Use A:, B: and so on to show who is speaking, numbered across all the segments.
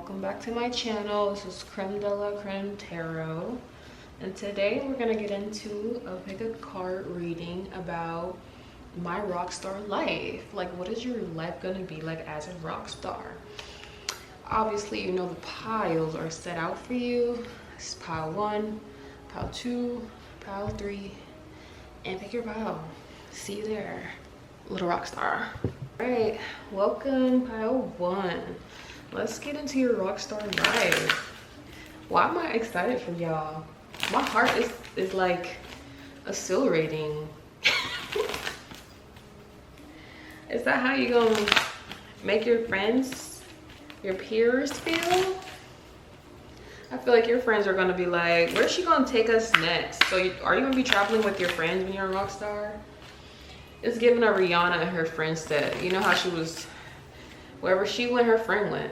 A: welcome back to my channel. This is Creme de la Creme Tarot, and today we're gonna get into a pick a card reading about my rock star life. Like, what is your life gonna be like as a rock star? Obviously, you know the piles are set out for you. This is pile 1, pile 2, pile 3, and pick your pile. See you there, little rock star. All right, welcome pile 1. Let's get into your rock star life. Why am I excited for y'all? My heart is like exhilarating. Is that how you gonna make your friends, your peers feel? I feel like your friends are gonna be like, where's she gonna take us next? So are you gonna be traveling with your friends when you're a rock star? It's giving a Rihanna and her friend said. You know how she was, wherever she went, her friend went.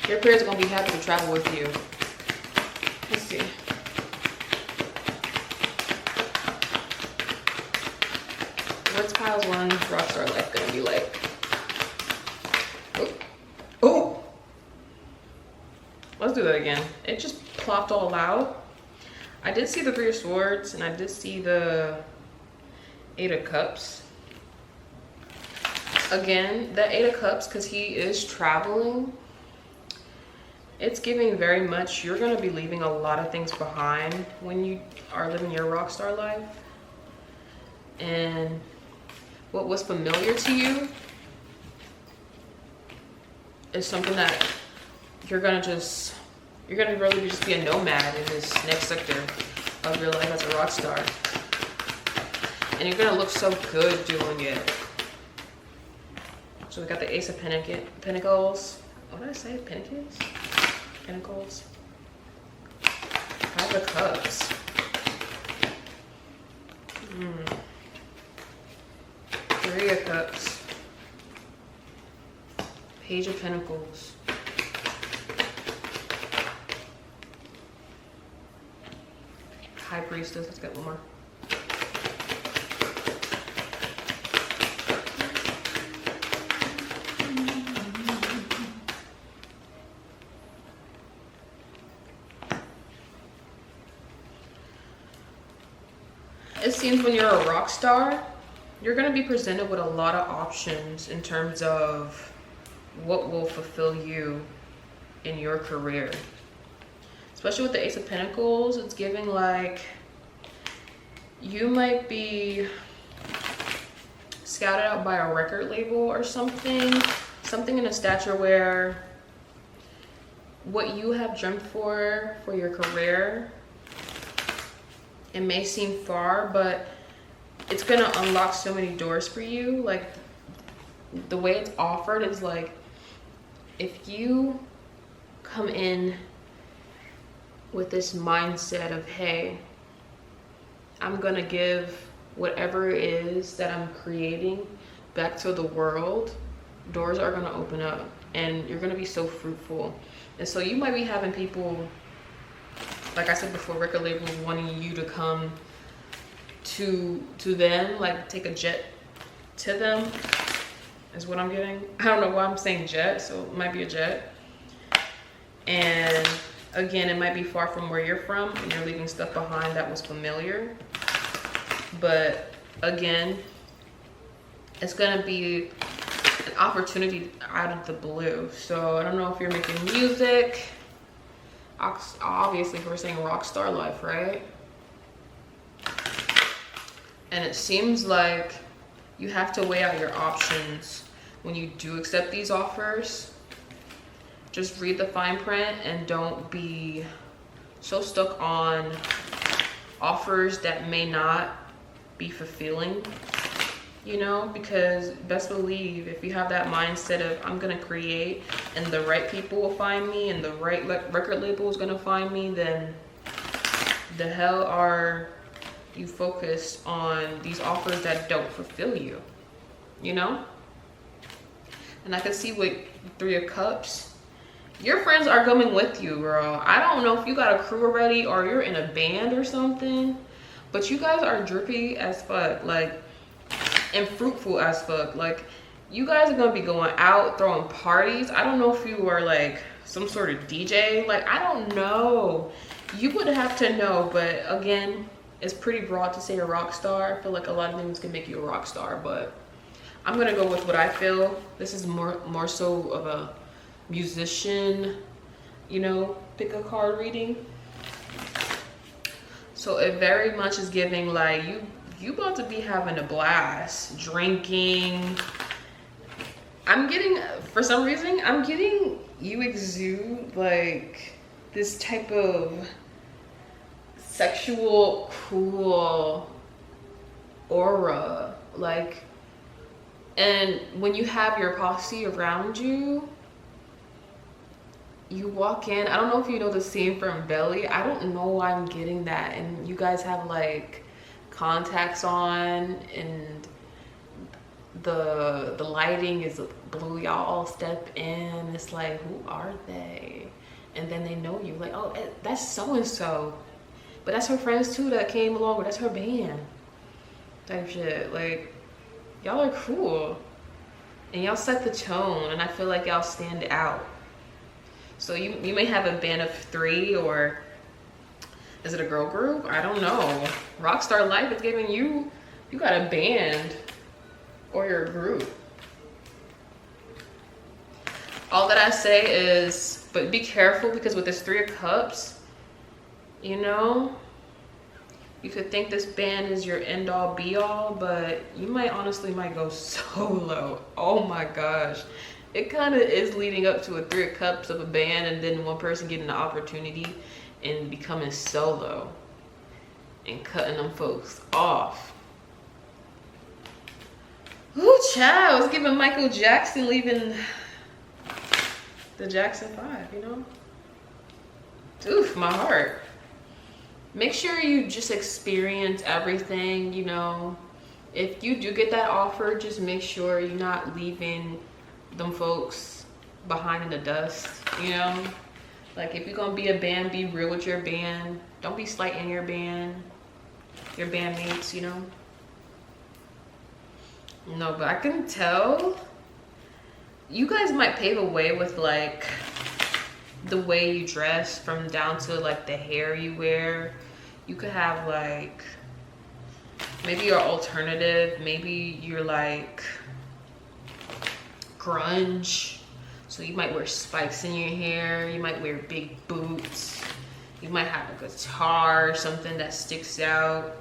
A: Your peers are gonna be happy to travel with you. Let's see. What's pile 1 rockstar life gonna be like? Oh. Oh! Let's do that again. It just plopped all out. I did see the 3 of Swords and I did see the 8 of Cups. Again, the 8 of Cups, because he is traveling, it's giving very much you're going to be leaving a lot of things behind when you are living your rock star life. And what was familiar to you is something that you're going to really just be a nomad in this next sector of your life as a rock star. And you're going to look so good doing it. So we got the Ace of Pentacles. What did I say? Pentacles? Pentacles. 5 of Cups. 3 of Cups. Page of Pentacles. High Priestess. Let's get one more. It seems when you're a rock star, you're going to be presented with a lot of options in terms of what will fulfill you in your career. Especially with the Ace of Pentacles, it's giving like you might be scouted out by a record label or something in a stature where what you have dreamt for your career, it may seem far, but it's gonna unlock so many doors for you. Like, the way it's offered is like, if you come in with this mindset of, hey, I'm gonna give whatever it is that I'm creating back to the world, doors are gonna open up and you're gonna be so fruitful. And so you might be having people, like I said before, record labels wanting you to come to them, like take a jet to them is what I'm getting. I don't know why I'm saying jet, so it might be a jet. And again, it might be far from where you're from and you're leaving stuff behind that was familiar. But again, it's gonna be an opportunity out of the blue. So I don't know if you're making music. Obviously, we're saying rock star life, right? And it seems like you have to weigh out your options when you do accept these offers. Just read the fine print and don't be so stuck on offers that may not be fulfilling, you know, because best believe if you have that mindset of I'm gonna create and the right people will find me and the right record label is gonna find me, then the hell are you focused on these offers that don't fulfill you, you know? And I can see with 3 of Cups, your friends are coming with you, girl. I don't know if you got a crew already or you're in a band or something, but you guys are drippy as fuck, like, and fruitful as fuck. Like, you guys are gonna be going out, throwing parties. I don't know if you are like some sort of DJ. Like, I don't know. You would have to know, but again, it's pretty broad to say a rock star. I feel like a lot of things can make you a rock star, but I'm gonna go with what I feel. This is more so of a musician, you know, pick a card reading. So it very much is giving like you about to be having a blast, drinking. I'm getting, for some reason, I'm getting you exude like this type of sexual, cool aura. Like, and when you have your posse around you, you walk in. I don't know if you know the scene from Belly. I don't know why I'm getting that. And you guys have like contacts on, and the lighting is blue. Y'all all step in. It's like, who are they? And then they know you. Like, oh, that's so and so. But that's her friends too that came along. Or that's her band. Type shit. Like, y'all are cool. And y'all set the tone. And I feel like y'all stand out. So you may have a band of 3, or is it a girl group? I don't know. Rockstar Life is giving you got a band or your group. All that I say is, but be careful, because with this 3 of Cups, you know, you could think this band is your end all be all, but you might honestly go solo. Oh my gosh. It kind of is leading up to a 3 of Cups of a band, and then one person getting the opportunity and becoming solo and cutting them folks off. Ooh, child, it's giving Michael Jackson leaving the Jackson 5, you know? Oof, my heart. Make sure you just experience everything, you know? If you do get that offer, just make sure you're not leaving them folks behind in the dust, you know? Like, if you're gonna be a band, be real with your band. Don't be slighting your bandmates, you know? No, but I can tell you guys might pave a way with like the way you dress, from down to like the hair you wear. You could have like, maybe you're alternative, maybe you're like grunge, so you might wear spikes in your hair, you might wear big boots, you might have a guitar, something that sticks out.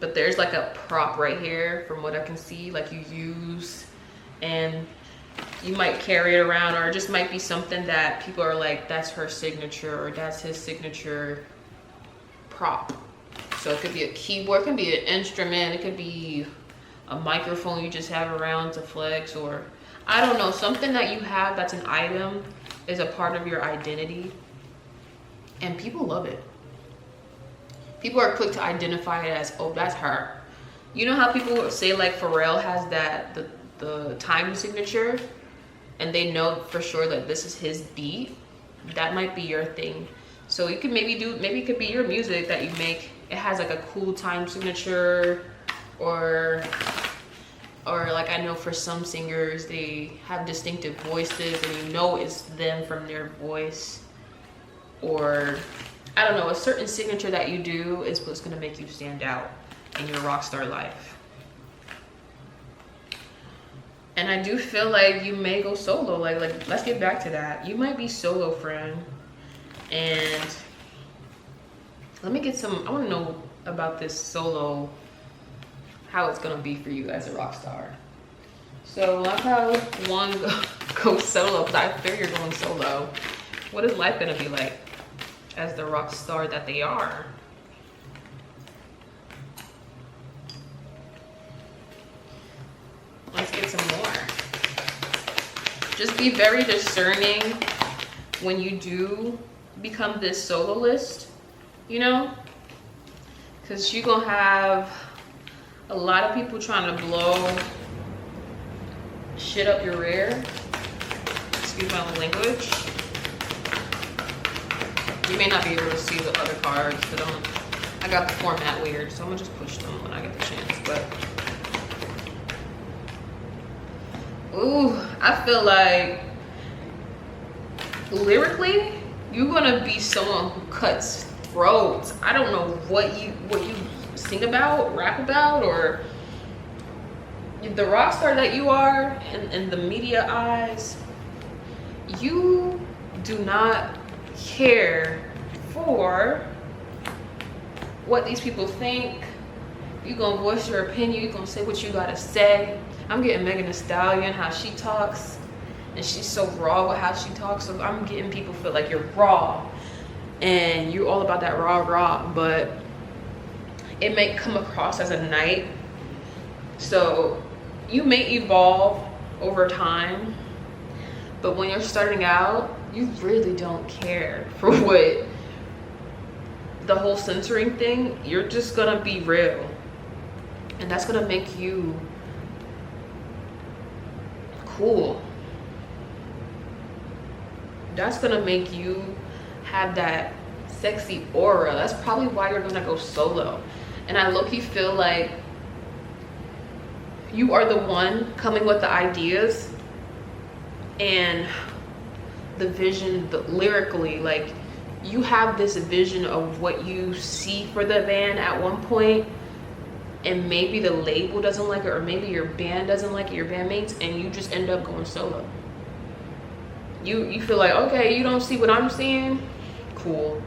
A: But there's like a prop right here, from what I can see, like you use, and you might carry it around, or it just might be something that people are like, that's her signature, or that's his signature prop. So it could be a keyboard, it could be an instrument, it could be a microphone you just have around to flex, or I don't know, something that you have that's an item, is a part of your identity, and people love it. People are quick to identify it as, oh, that's her. You know how people say like Pharrell has that, the time signature, and they know for sure that this is his beat? That might be your thing. So you can maybe it could be your music that you make. It has like a cool time signature, or like, I know for some singers, they have distinctive voices and you know it's them from their voice, or I don't know, a certain signature that you do is what's gonna make you stand out in your rock star life. And I do feel like you may go solo. Like let's get back to that. You might be solo, friend. And let me get some, I wanna know about this solo, how it's gonna be for you as a rock star. So that's how one goes solo, because I figure you're going solo. What is life gonna be like as the rock star that they are? Let's get some more. Just be very discerning when you do become this soloist, you know? Because you're gonna have a lot of people trying to blow shit up your rear. Excuse my language. You may not be able to see the other cards, but I got the format weird, so I'm gonna just push them when I get the chance. But Ooh, I feel like lyrically, you're gonna be someone who cuts throats. I don't know what you sing about, rap about, or the rock star that you are in the media eyes. You do not care for what these people think. You gonna voice your opinion. You gonna say what you gotta say. I'm getting Megan Thee Stallion, how she talks, and she's so raw with how she talks. So I'm getting people feel like you're raw, and you're all about that raw, but it may come across as a knight. So you may evolve over time, but when you're starting out, you really don't care for what the whole censoring thing. You're just gonna be real, and that's gonna make you cool. That's gonna make you have that sexy aura. That's probably why you're gonna go solo. And I low-key feel like you are the one coming with the ideas and the vision, lyrically. Like, you have this vision of what you see for the band at one point, and maybe the label doesn't like it, or maybe your band doesn't like it, your bandmates, and you just end up going solo. You feel like, okay, you don't see what I'm seeing? Cool.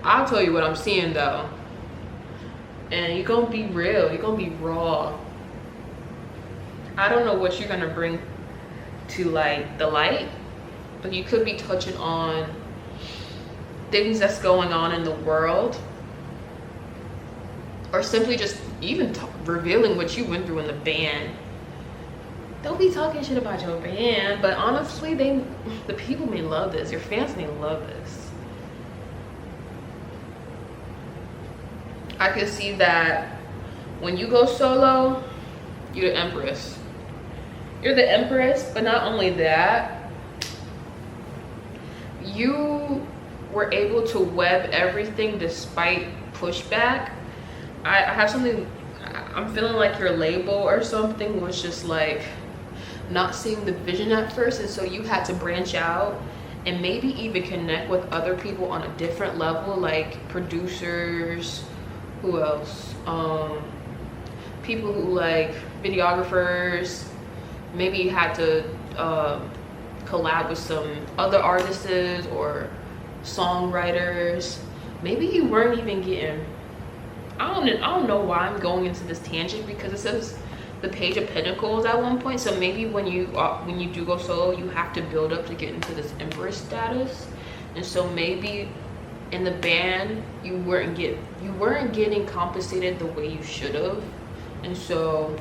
A: I'll tell you what I'm seeing though. And you're gonna be real, you're gonna be raw. I don't know what you're gonna bring to like the light, but you could be touching on things that's going on in the world, or simply just even revealing what you went through in the band. Don't be talking shit about your band, but honestly, the people may love this. Your fans may love this. I could see that when you go solo, you're the empress. You're the empress, but not only that, you were able to web everything despite pushback. I have something, I'm feeling like your label or something was just like not seeing the vision at first, and so you had to branch out and maybe even connect with other people on a different level, like producers, who else, people who like videographers. Maybe you had to collab with some other artists or songwriters. Maybe you weren't even getting, I don't know why I'm going into this tangent, because it says the Page of Pentacles at one point. So maybe when you do go solo, you have to build up to get into this Empress status. And so maybe in the band you weren't getting compensated the way you should have. And so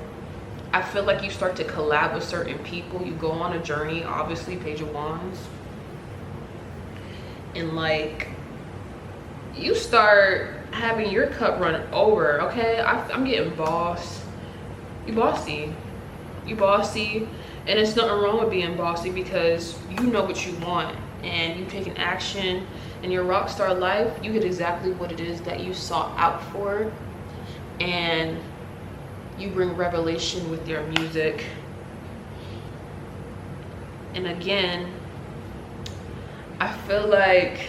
A: I feel like you start to collab with certain people. You go on a journey, obviously, Page of Wands, and like you start having your cup run over. Okay, I'm getting boss. You bossy, and it's nothing wrong with being bossy, because you know what you want and you taking action in your rock star life. You get exactly what it is that you sought out for, and you bring revelation with your music. And again, I feel like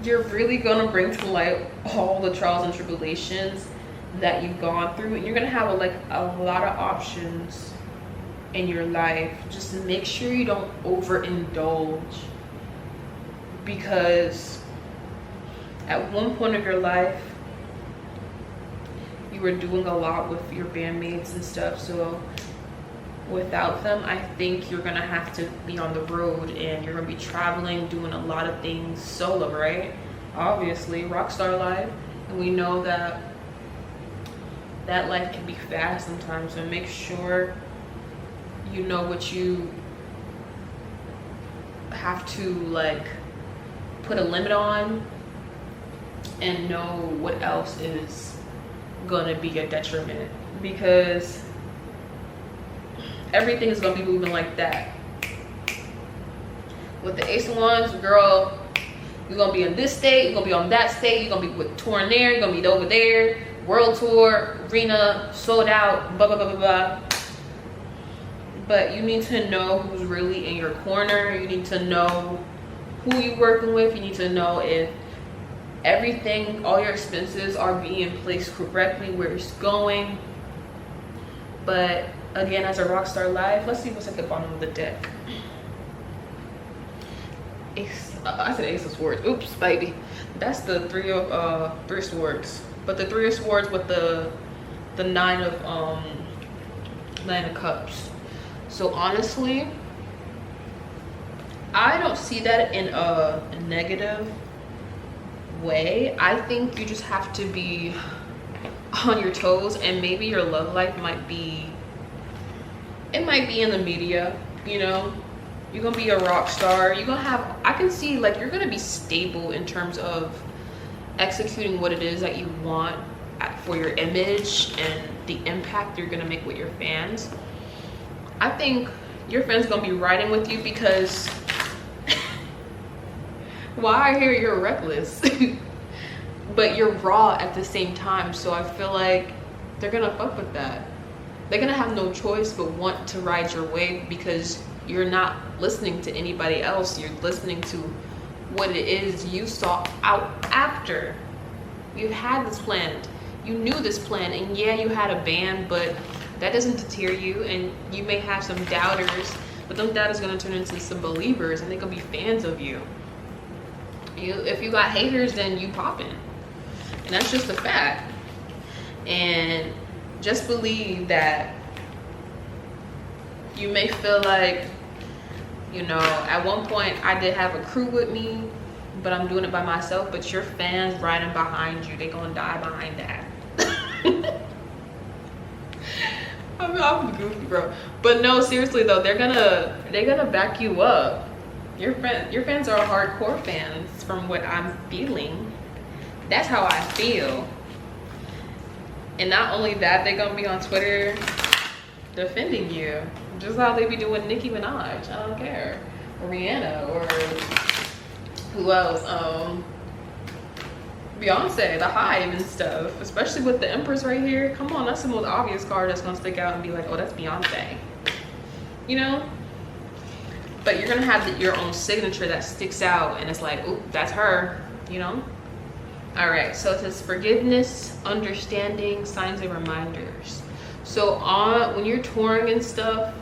A: you're really gonna bring to light all the trials and tribulations that you've gone through, and you're gonna have a lot of options in your life. Just make sure you don't overindulge, because at one point of your life you were doing a lot with your bandmates and stuff, so without them, I think you're gonna have to be on the road, and you're gonna be traveling, doing a lot of things solo, right? Obviously, rockstar life, and we know that life can be fast sometimes. So make sure you know what you have to like put a limit on, and know what else is gonna be a detriment, because everything is gonna be moving like that. With the Ace of Wands, girl, you're gonna be in this state, you're gonna be on that state, you're gonna be with touring there, you're gonna be over there, world tour, arena, sold out, blah blah blah blah blah. but you need to know who's really in your corner. You need to know who you're working with. You need to know if everything, all your expenses are being placed correctly, where it's going. But again, as a Rockstar Life, let's see what's at the bottom of the deck. I said Ace of Swords. Oops, baby. That's the three of swords. But the 3 of swords with the 9 of cups. So honestly, I don't see that in a negative way. I think you just have to be on your toes, and maybe your love life might be in the media, you know. You're gonna be a rock star. You're gonna have, I can see like you're gonna be stable in terms of executing what it is that you want for your image and the impact you're gonna make with your fans. I think your fans gonna be riding with you because why? I hear you're reckless but you're raw at the same time. So I feel like they're gonna fuck with that. They're gonna have no choice but want to ride your wave because you're not listening to anybody else. You're listening to what it is you saw out after. You had this planned. You knew this plan, and yeah, you had a band, but that doesn't deter you. And you may have some doubters, but them doubters gonna turn into some believers, and they're gonna be fans of you. If you got haters, then you popping, and that's just a fact. And just believe that you may feel like, you know, at one point I did have a crew with me, but I'm doing it by myself. But your fans riding behind you, they gonna die behind that. I'm goofy, bro. But no, seriously though, they're gonna back you up. Your fans are hardcore fans, from what I'm feeling. That's how I feel. And not only that, they're gonna be on Twitter defending you, just how they be doing Nicki Minaj. I don't care, or Rihanna, or who else? Beyonce, the Hive and stuff. Especially with the Empress right here. Come on, that's the most obvious card that's gonna stick out and be like, oh, that's Beyonce. You know. But you're gonna have your own signature that sticks out, and it's like, oh, that's her. You know. All right. So it says forgiveness, understanding, signs and reminders. So when you're touring and stuff,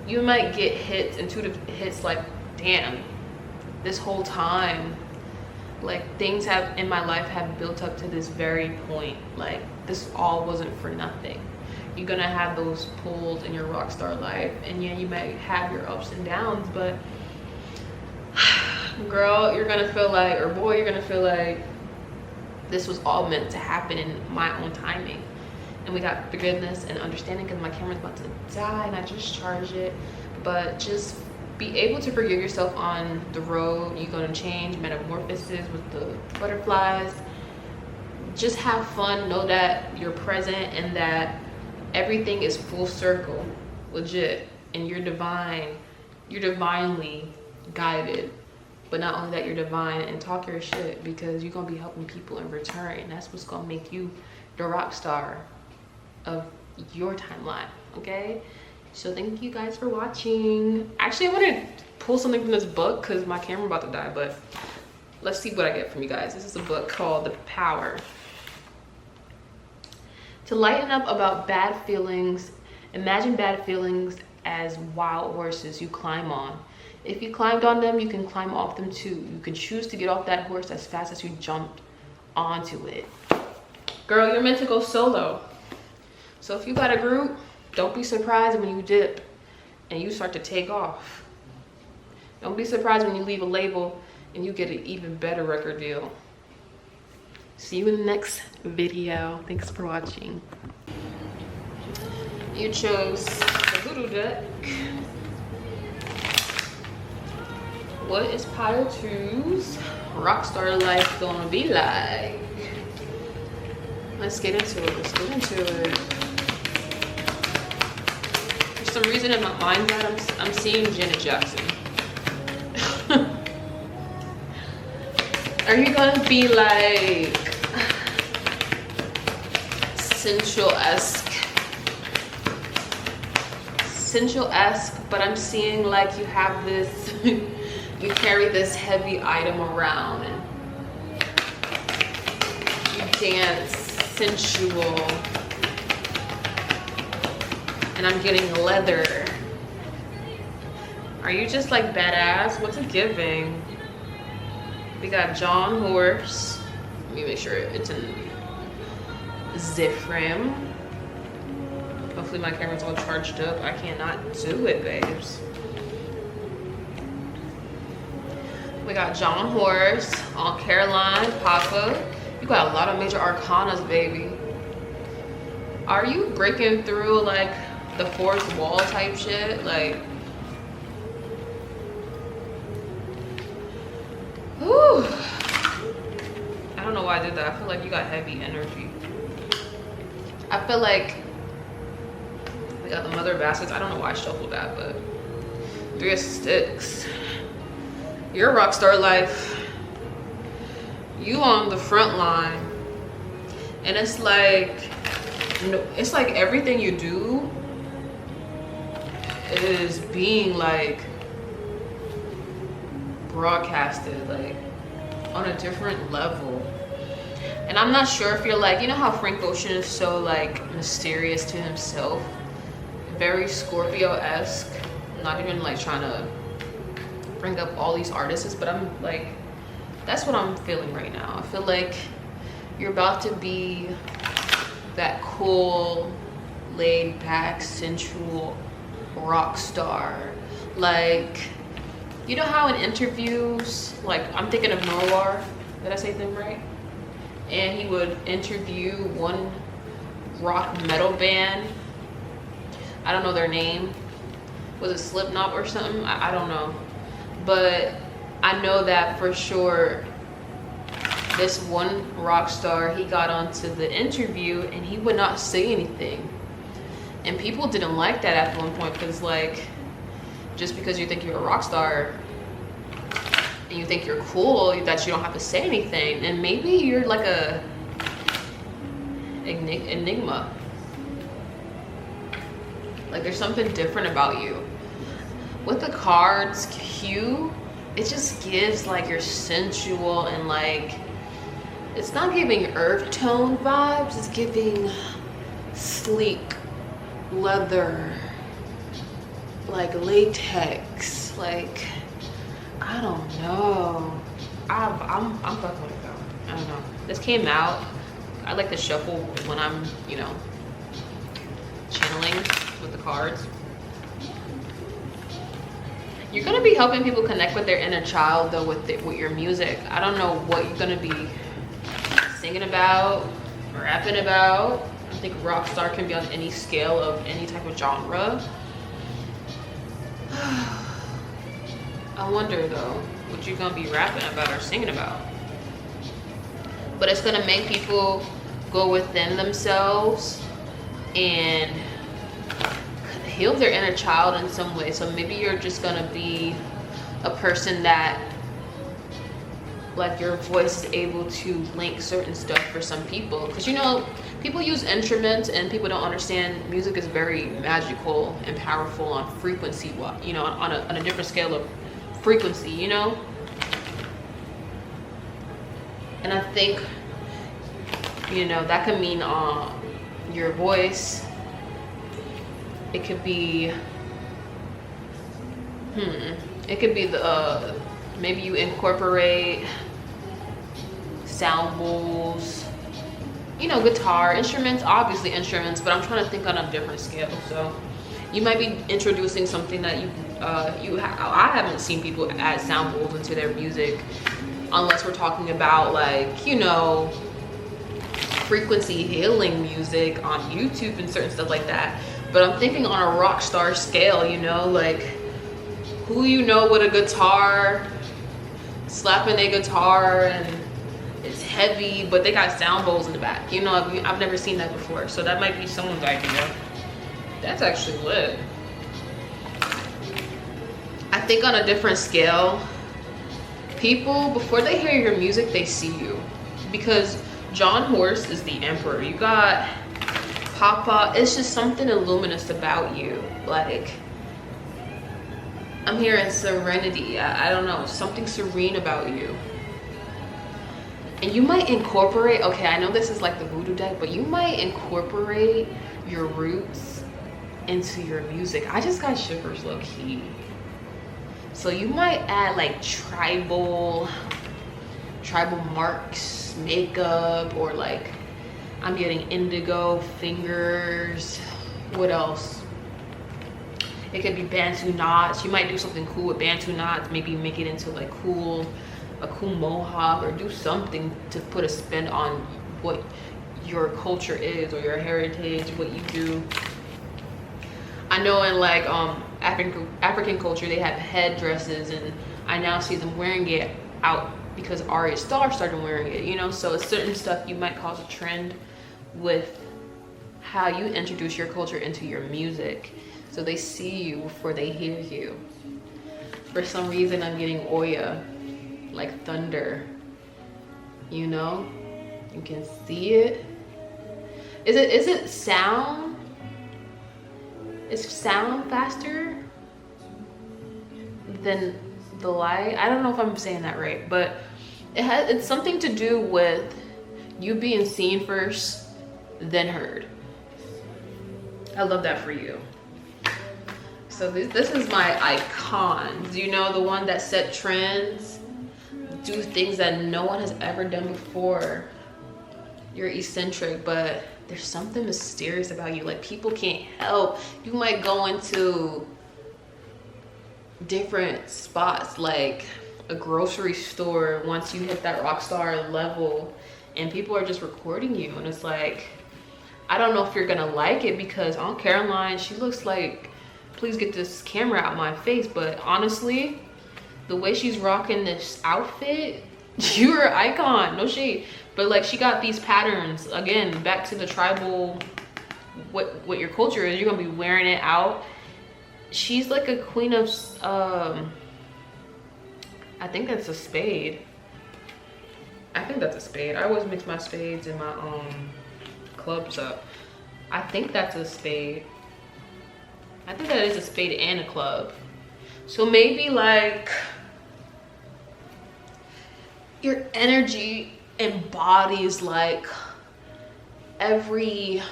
A: you might get hits, intuitive hits, like, damn, this whole time, like, things in my life have built up to this very point. Like, this all wasn't for nothing. You're gonna have those pulls in your rock star life, and yeah, you might have your ups and downs, but girl, you're gonna feel like, or boy, you're gonna feel like this was all meant to happen in my own timing. And we got forgiveness and understanding, because my camera's about to die and I just charged it. But just be able to forgive yourself on the road. You're gonna change, metamorphosis with the butterflies. Just have fun, know that you're present and that everything is full circle, legit. And you're divine, you're divinely guided. But not only that, you're divine, and talk your shit, because you're gonna be helping people in return. And that's what's gonna make you the rock star of your timeline. Okay, so thank you guys for watching. Actually, I want to pull something from this book because my camera about to die, but let's see what I get from you guys. This is a book called The Power. To lighten up about bad feelings, imagine bad feelings as wild horses you climb on. If you climbed on them, you can climb off them too. You can choose to get off that horse as fast as you jumped onto it. Girl, you're meant to go solo. So if you got a group, don't be surprised when you dip and you start to take off. Don't be surprised when you leave a label and you get an even better record deal. See you in the next video. Thanks for watching. You chose the voodoo deck. What is pile two's Rockstar life gonna be like? Let's get into it. Let's get into it. For some reason in my mind, I'm seeing Janet Jackson. Are you gonna be like sensual-esque, essential-esque, but I'm seeing like you have this, you carry this heavy item around and you dance sensual. And I'm getting leather. Are you just like badass? What's it giving? We got John Horse. Let me make sure it's in Zifrim. Hopefully my camera's all charged up. I cannot do it, babes. We got John Horse, Aunt Caroline, Papa. You got a lot of major arcanas, baby. Are you breaking through like the fourth wall type shit? Like, whew. I don't know why I did that. I feel like you got heavy energy. I feel like we got the mother baskets. I don't know why I shuffled that, but 3 of sticks. Your rockstar life. You on the front line. And it's like, it's like everything you do is being like broadcasted like on a different level. And I'm not sure if you're like, you know how Frank Ocean is so like mysterious to himself, very Scorpio-esque. I'm not even like trying to bring up all these artists, but I'm like, that's what I'm feeling right now. I feel like you're about to be that cool, laid back, sensual rock star. Like, you know how in interviews, like I'm thinking of Noir, did I say them right? And he would interview one rock metal band. I don't know their name. Was it Slipknot or something? I don't know. But I know that for sure this one rock star, he got onto the interview and he would not say anything. And people didn't like that at one point, because like, just because you think you're a rock star and you think you're cool, that you don't have to say anything. And maybe you're like a enigma. Like there's something different about you. With the cards, hue, it just gives like you're sensual and like, it's not giving earth tone vibes, it's giving sleek leather, like latex, like I don't know. I'm fucking with it. I don't know. This came out. I like to shuffle when I'm, you know, channeling with the cards. You're gonna be helping people connect with their inner child though with your music. I don't know what you're gonna be singing about, rapping about. I think Rockstar can be on any scale of any type of genre. I wonder though, what you gonna be rapping about or singing about. But it's gonna make people go within themselves and heal their inner child in some way. So maybe you're just gonna be a person that, like, your voice is able to link certain stuff for some people, because you know people use instruments and people don't understand music is very magical and powerful on frequency, you know, on a different scale of frequency, you know. And I think, you know, that could mean your voice. It could be it could be the maybe you incorporate sound bowls, you know, guitar, instruments, obviously instruments, but I'm trying to think on a different scale. So you might be introducing something that I haven't seen people add sound bowls into their music, unless we're talking about, like, you know, frequency healing music on YouTube and certain stuff like that. But I'm thinking on a rock star scale, you know, like, who you know with a guitar, slapping a guitar and it's heavy, but they got sound bowls in the back. You know, I've never seen that before. So that might be someone's idea. That's actually lit. I think on a different scale, people, before they hear your music, they see you. Because John Horse is the emperor. You got Papa. It's just something luminous about you. Like, I'm hearing serenity. I don't know, something serene about you. And you might incorporate, okay, I know this is like the voodoo deck, but you might incorporate your roots into your music. I just got shivers low key. So you might add like tribal marks, makeup, or like I'm getting indigo fingers. What else? It could be Bantu knots. You might do something cool with Bantu knots, maybe make it into like a cool mohawk, or do something to put a spin on what your culture is or your heritage, what you do. I know in like African culture, they have headdresses, and I now see them wearing it out because Arya Starr started wearing it, you know? So it's certain stuff you might cause a trend with how you introduce your culture into your music. So they see you before they hear you. For some reason, I'm getting Oya, like thunder, you know? You can see it. Is it sound? Is sound faster than the light? I don't know if I'm saying that right, but it's something to do with you being seen first, then heard. I love that for you. So this is my icons, you know, the one that set trends, do things that no one has ever done before. You're eccentric, but there's something mysterious about you. Like, people can't help. You might go into different spots, like a grocery store, once you hit that rock star level, and people are just recording you, and it's like, I don't know if you're gonna like it, because Aunt Caroline, she looks like, please get this camera out my face, but honestly, the way she's rocking this outfit, you're an icon, no shade. But like, she got these patterns, again, back to the tribal, what your culture is, you're gonna be wearing it out. She's like a queen of, I think that's a spade. I think that's a spade. I always mix my spades and my clubs up. I think that's a spade. I think that is a spade and a club. So maybe like your energy embodies like every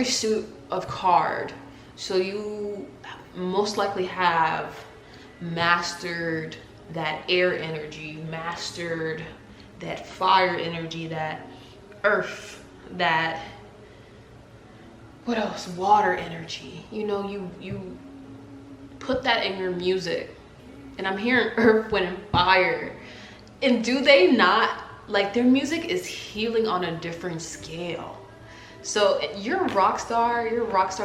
A: suit of card. So you most likely have mastered that air energy, mastered that fire energy, that earth, that, what else, water energy. You know, you put that in your music. And I'm hearing earth, wind, and fire. And do they not, like, their music is healing on a different scale. So your rock star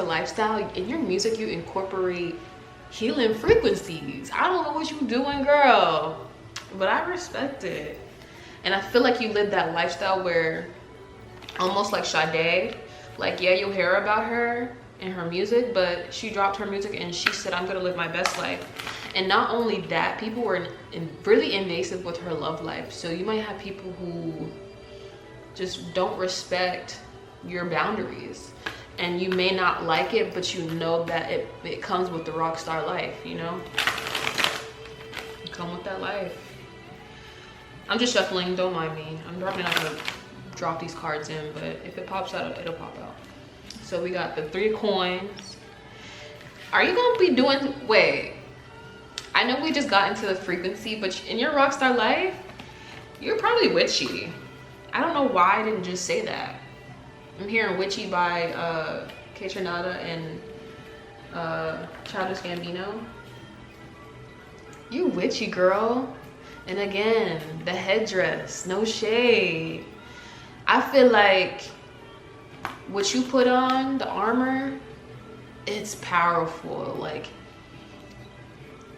A: lifestyle, in your music, you incorporate healing frequencies. I don't know what you doing, girl, but I respect it. And I feel like you live that lifestyle where, almost like Sade, like, yeah, you'll hear about her and her music, but she dropped her music and she said, I'm gonna live my best life. And not only that, people were really invasive with her love life. So you might have people who just don't respect your boundaries, and you may not like it, but you know that it comes with the rock star life, you know? You come with that life. I'm just shuffling, don't mind me. I'm probably not gonna drop these cards in, but if it pops out, it'll pop out. So we got the 3 coins. Are you gonna be doing, wait, I know we just got into the frequency, but in your rock star life, you're probably witchy. I don't know why I didn't just say that. I'm hearing Witchy by K Tronada and Childish Gambino. You witchy, girl. And again, the headdress, no shade. I feel like what you put on, the armor, it's powerful. Like,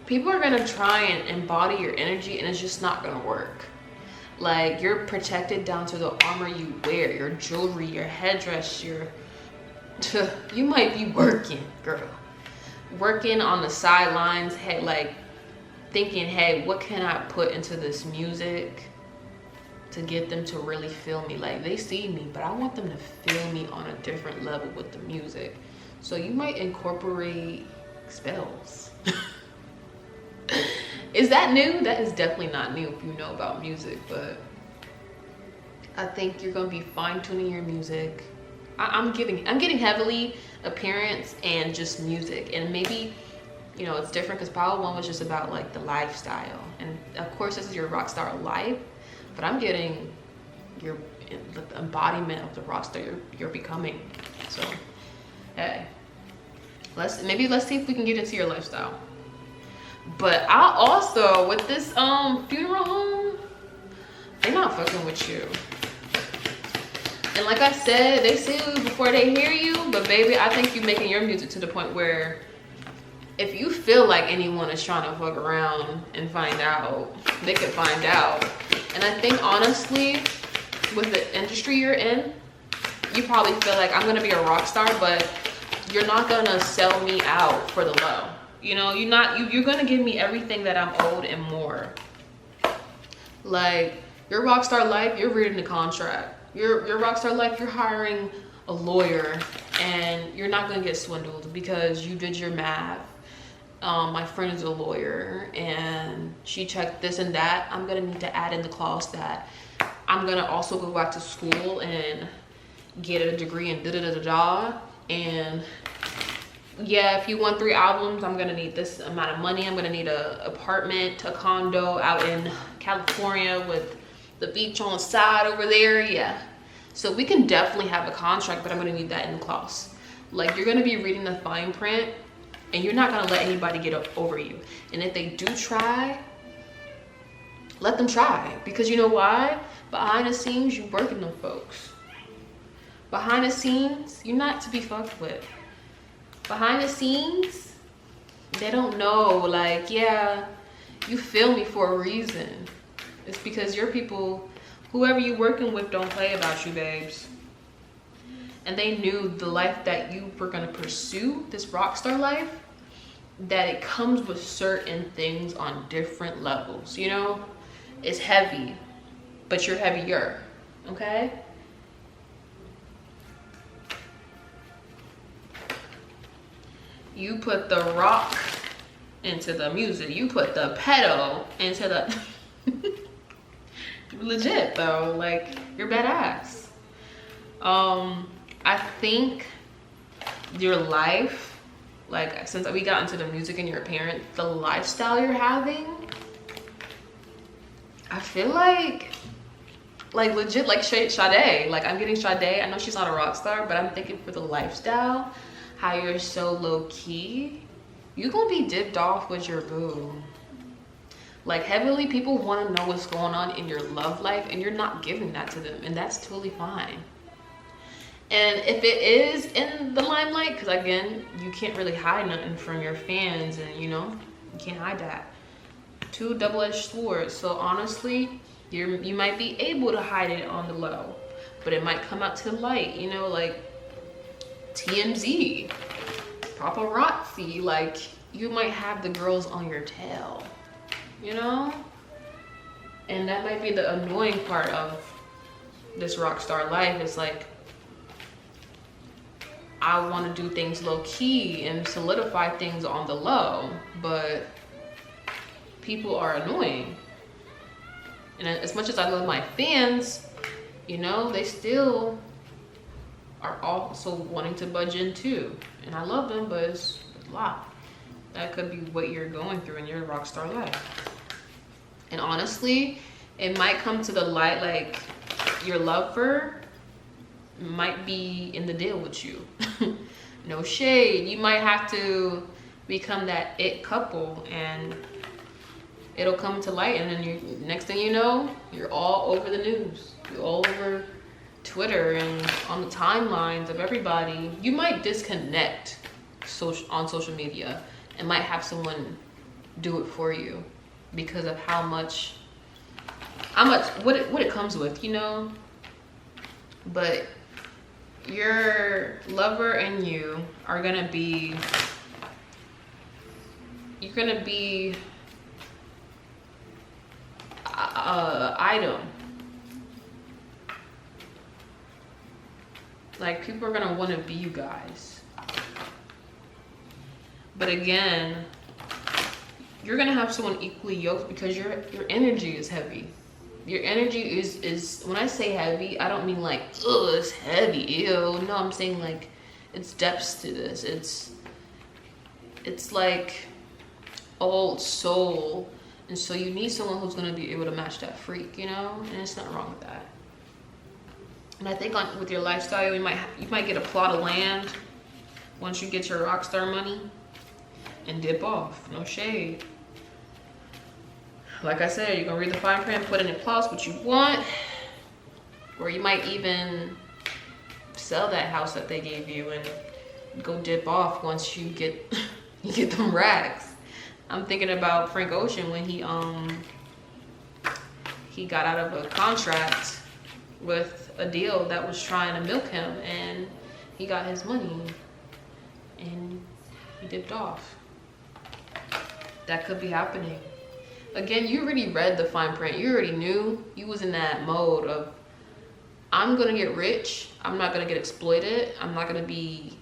A: people are gonna try and embody your energy, and it's just not gonna work. Like, you're protected down to the armor you wear, your jewelry, your headdress, you might be working, girl. Working on the sidelines, hey, like, thinking, hey, what can I put into this music to get them to really feel me? Like, they see me, but I want them to feel me on a different level with the music. So you might incorporate spells. Is that new? That is definitely not new if you know about music, but I think you're gonna be fine-tuning your music. I'm getting heavily appearance and just music, and maybe, you know, it's different because Power One was just about like the lifestyle, and of course this is your rockstar life, but I'm getting your the embodiment of the rockstar you're becoming. So hey, let's see if we can get into your lifestyle. But I also, with this funeral home, they're not fucking with you. And like I said, they see you before they hear you, but baby, I think you're making your music to the point where if you feel like anyone is trying to fuck around and find out, they could find out. And I think honestly, with the industry you're in, you probably feel like I'm gonna be a rock star, but you're not gonna sell me out for the low. You know, you're gonna give me everything that I'm owed and more. Like your rock star life, you're reading the contract. Your rockstar life, you're hiring a lawyer, and you're not gonna get swindled because you did your math. My friend is a lawyer, and she checked this and that. I'm gonna need to add in the clause that I'm gonna also go back to school and get a degree in da-da-da-da-da. And yeah, if you want 3 albums, I'm gonna need this amount of money. I'm gonna need a apartment, a condo out in California with the beach on the side over there. Yeah, so we can definitely have a contract, but I'm gonna need that in the clause. Like, you're gonna be reading the fine print, and you're not gonna let anybody get over you. And if they do try, let them try, because you know why? Behind the scenes, you working them folks. Behind the scenes, you're not to be fucked with. Behind the scenes, they don't know, like, yeah, you feel me for a reason. It's because your people, whoever you're working with, don't play about you, babes. And they knew the life that you were gonna pursue, this rockstar life, that it comes with certain things on different levels, you know? It's heavy, but you're heavier, okay? You put the rock into the music. You put the pedal into the... Legit though, like, you're badass. I think your life, like, since we got into the music and your parents, the lifestyle you're having, I feel like legit, like Sade. Like, I'm getting Sade. I know she's not a rock star, but I'm thinking for the lifestyle, how you're so low key, you're gonna be dipped off with your boo. Like, heavily, people want to know what's going on in your love life, and you're not giving that to them, and that's totally fine. And if it is in the limelight, because again, you can't really hide nothing from your fans, and you know, you can't hide that. 2 double-edged swords. So honestly, you might be able to hide it on the low, but it might come out to light, you know, like TMZ, paparazzi, like, you might have the girls on your tail, you know? And that might be the annoying part of this rock star life. Is like, I want to do things low key and solidify things on the low, but people are annoying. And as much as I love my fans, you know, they still are also wanting to budge in too. And I love them, but it's a lot. That could be what you're going through in your rock star life. And honestly, it might come to the light, like, your lover might be in the deal with you. No shade. You might have to become that it couple, and it'll come to light, and then next thing you know, you're all over the news. You're all over Twitter and on the timelines of everybody. You might disconnect on social media and might have someone do it for you because of how much what it comes with, you know. But your lover and you are gonna be, you're gonna be item. Like, people are gonna want to be you guys. But again, you're gonna have someone equally yoked because your energy is heavy. Your energy is when I say heavy, I don't mean like, oh, it's heavy, ew. No, I'm saying like it's depths to this. It's like old soul. And so you need someone who's gonna be able to match that freak, you know? And it's not wrong with that. And I think with your lifestyle, you might get a plot of land once you get your Rockstar money and dip off. No shade. Like I said, you're gonna read the fine print, put in your plots what you want, or you might even sell that house that they gave you and go dip off once you get you get them racks. I'm thinking about Frank Ocean when he got out of a contract with a deal that was trying to milk him, and he got his money and he dipped off. That could be happening. Again, you already read the fine print. You already knew. You was in that mode of, I'm gonna get rich. I'm not gonna get exploited. I'm not gonna be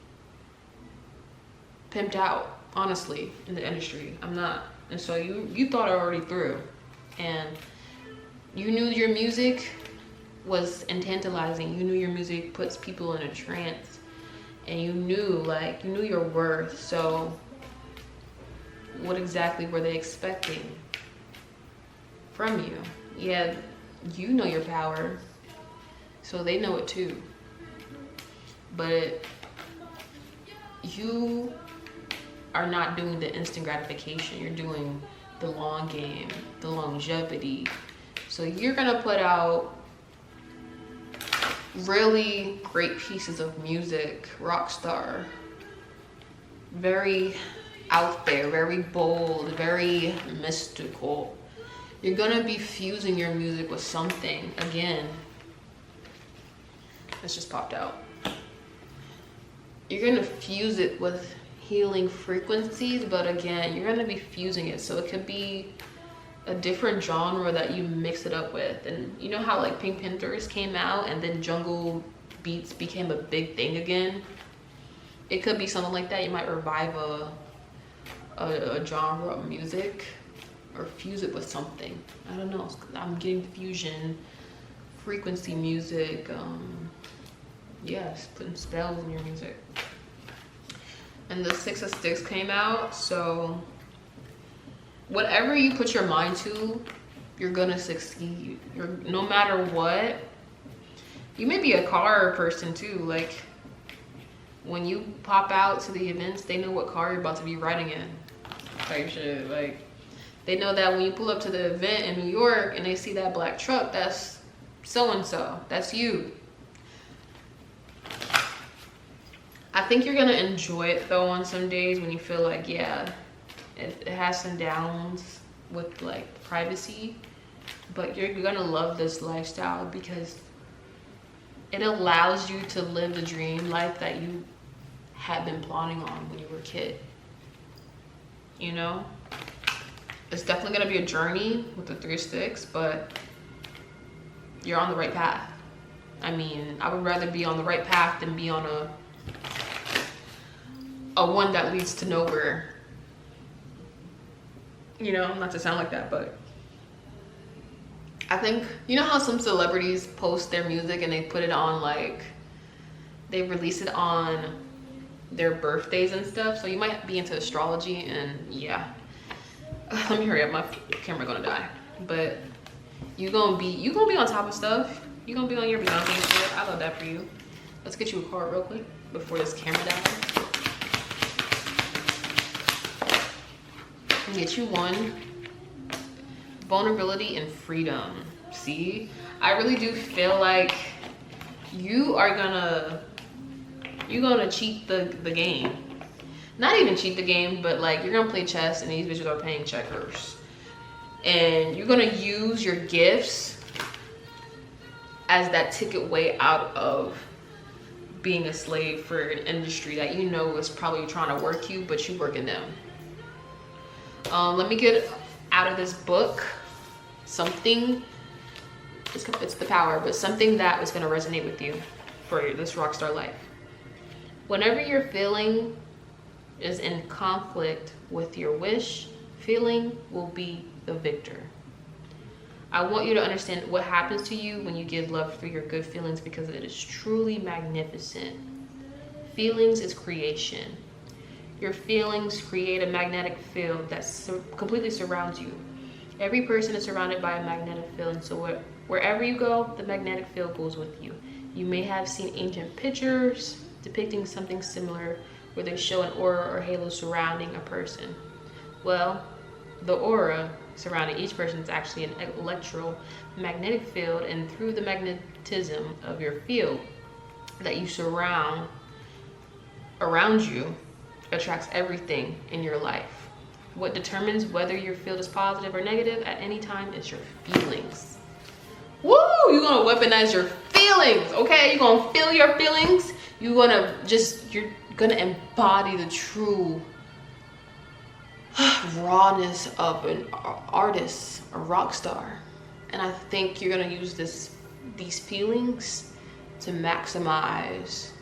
A: pimped out, honestly, in the industry. I'm not. And so you thought it already through. And you knew your music was tantalizing. You knew your music puts people in a trance. And you knew your worth. So what exactly were they expecting from you? Yeah, you know your power, so they know it too. But you are not doing the instant gratification. You're doing the long game, the longevity. So you're gonna put out really great pieces of music, Rockstar. Very out there, very bold, very mystical. You're gonna be fusing your music with something. Again, it's just popped out. You're gonna fuse it with healing frequencies, but again, you're gonna be fusing it. So it could be a different genre that you mix it up with. And you know how like Pink Panthers came out and then jungle beats became a big thing again? It could be something like that. You might revive a genre of music or fuse it with something. I don't know. I'm getting fusion, frequency music. Yes, putting spells in your music. And the Six of Sticks came out, so whatever you put your mind to, you're gonna succeed. No matter what. You may be a car person too. Like when you pop out to the events, they know what car you're about to be riding in. Type shit. Like they know that when you pull up to the event in New York and they see that black truck, that's so-and-so. That's you. I think you're gonna enjoy it though on some days when you feel like, yeah, it has some downs with like privacy, but you're gonna love this lifestyle because it allows you to live the dream life that you had been plotting on when you were a kid. You know? It's definitely gonna be a journey with the Three of Sticks, but you're on the right path. I mean, I would rather be on the right path than be on a one that leads to nowhere. You know, not to sound like that, but I think, you know how some celebrities post their music and they put it on, like, they release it on their birthdays and stuff. So you might be into astrology, and yeah. Let me hurry up, my camera gonna die. But you gonna be on top of stuff. You gonna be on your Beyonce shit. I love that for you. Let's get you a card real quick before this camera dies. Get you one. Vulnerability and freedom. See, I really do feel like you're gonna cheat the game. Not even cheat the game, but like you're gonna play chess and these bitches are playing checkers. And you're gonna use your gifts as that ticket way out of being a slave for an industry that you know is probably trying to work you, but you working them. Let me get out of this book something, it's the power, but something that is going to resonate with you for this rockstar life. Whenever your feeling is in conflict with your wish, feeling will be the victor. I want you to understand what happens to you when you give love through your good feelings, because it is truly magnificent. Feelings is creation. Your feelings create a magnetic field that completely surrounds you. Every person is surrounded by a magnetic field, and so wherever you go, the magnetic field goes with you. You may have seen ancient pictures depicting something similar where they show an aura or halo surrounding a person. Well, the aura surrounding each person is actually an electromagnetic field, and through the magnetism of your field that you surround around you attracts everything in your life. What determines whether your field is positive or negative at any time is your feelings. Woo! You're gonna weaponize your feelings, okay? You're gonna feel your feelings. You're gonna embody the true rawness of an artist, a rock star. And I think you're gonna use these feelings to maximize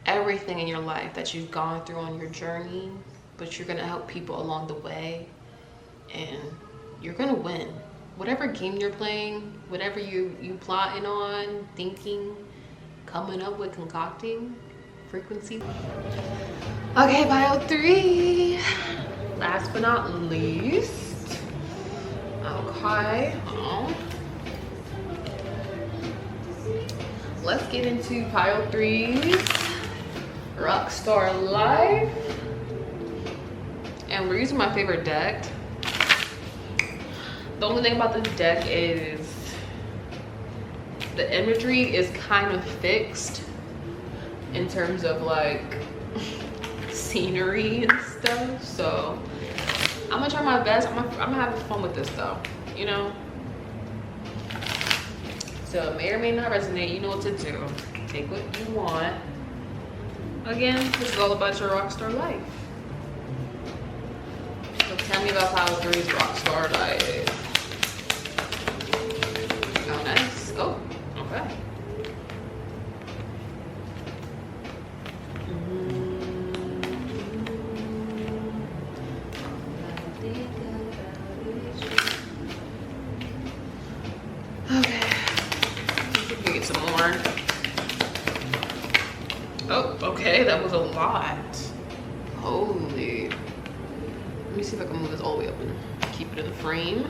A: everything in your life that you've gone through on your journey, but you're gonna help people along the way, and you're gonna win. Whatever game you're playing, whatever you plotting on, thinking, coming up with, concocting, frequency. Okay, bio 3. Last but not least. Okay. Let's get into pile 3's Rockstar Life. And we're using my favorite deck. The only thing about this deck is the imagery is kind of fixed in terms of like scenery and stuff. So I'm gonna try my best. I'm gonna have fun with this though, you know? So it may or may not resonate. You know what to do. Take what you want. Again, this is all about your rockstar life. So tell me about pile 3's Rockstar Life. Oh, nice. Oh, okay. Okay. Let's see if we can get some more. Oh, okay. That was a lot. Holy. Let me see if I can move this all the way up and keep it in the frame.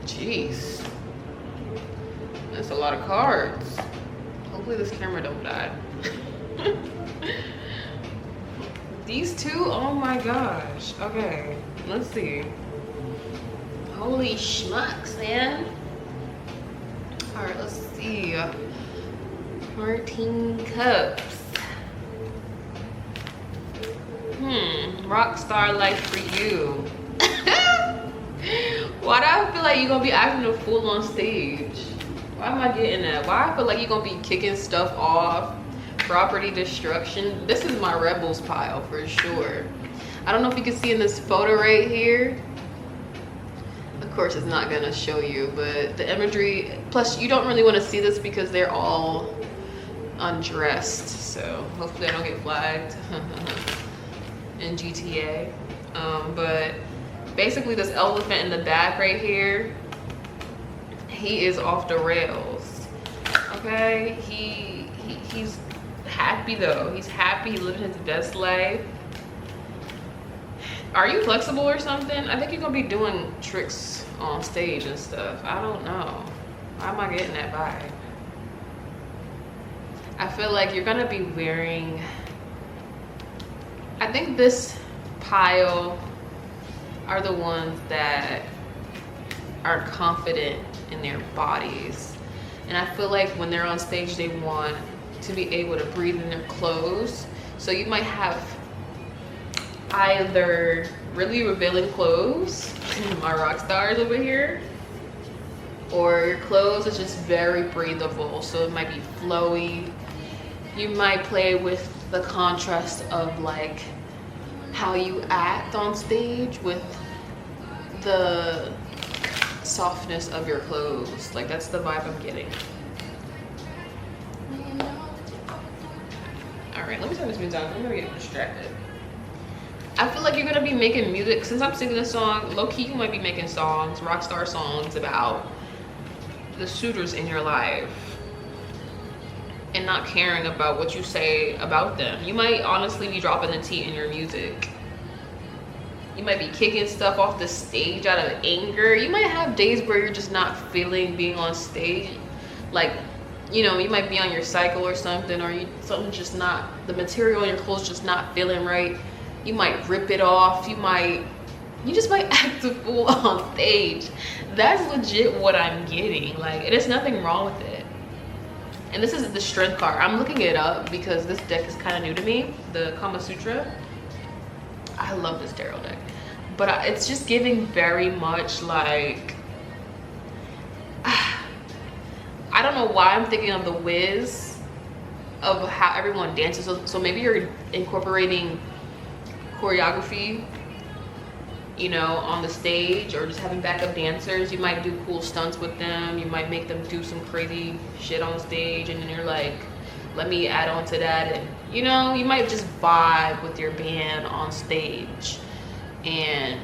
A: Jeez. That's a lot of cards. Hopefully this camera don't die. These two, oh my gosh. Okay, let's see. Holy schmucks, man. All right, let's see. 14 cups. Rockstar life for you. Why do I feel like you're gonna be acting a fool on stage? Why am I getting that? Why I feel like you're gonna be kicking stuff off, property destruction. This is my rebels pile for sure. I don't know if you can see in this photo right here. Of course it's not gonna show you, but the imagery, plus you don't really want to see this because they're all undressed, so hopefully I don't get flagged in GTA. But basically this elephant in the back right here, he is off the rails. Okay, he's happy though. He's happy, he's living his best life. Are you flexible or something? I think you're gonna be doing tricks on stage and stuff. I don't know. Why am I getting that vibe? I feel like you're gonna be wearing, I think this pile are the ones that are confident in their bodies. And I feel like when they're on stage, they want to be able to breathe in their clothes. So you might have either really revealing clothes, my rock stars over here, or your clothes is just very breathable, so it might be flowy. You might play with the contrast of like how you act on stage with the softness of your clothes. Like that's the vibe I'm getting. All right, let me turn this music down. I'm gonna get distracted. I feel like you're gonna be making music. Since I'm singing this song, low-key you might be making songs, Rockstar songs about the suitors in your life and not caring about what you say about them. You might honestly be dropping the T in your music. You might be kicking stuff off the stage out of anger. You might have days where you're just not feeling being on stage. Like, you know, you might be on your cycle or something, or something just not, the material in your clothes just not feeling right. You might rip it off. You just might act a fool on stage. That's legit what I'm getting. Like, there's nothing wrong with it. And this is the strength card. I'm looking it up because this deck is kind of new to me, the Kama Sutra. I love this tarot deck, but it's just giving very much like, I don't know why I'm thinking of the Wiz, of how everyone dances. So maybe you're incorporating choreography, you know, on the stage, or just having backup dancers. You might do cool stunts with them. You might make them do some crazy shit on stage, and then you're like, let me add on to that. And you know, you might just vibe with your band on stage, and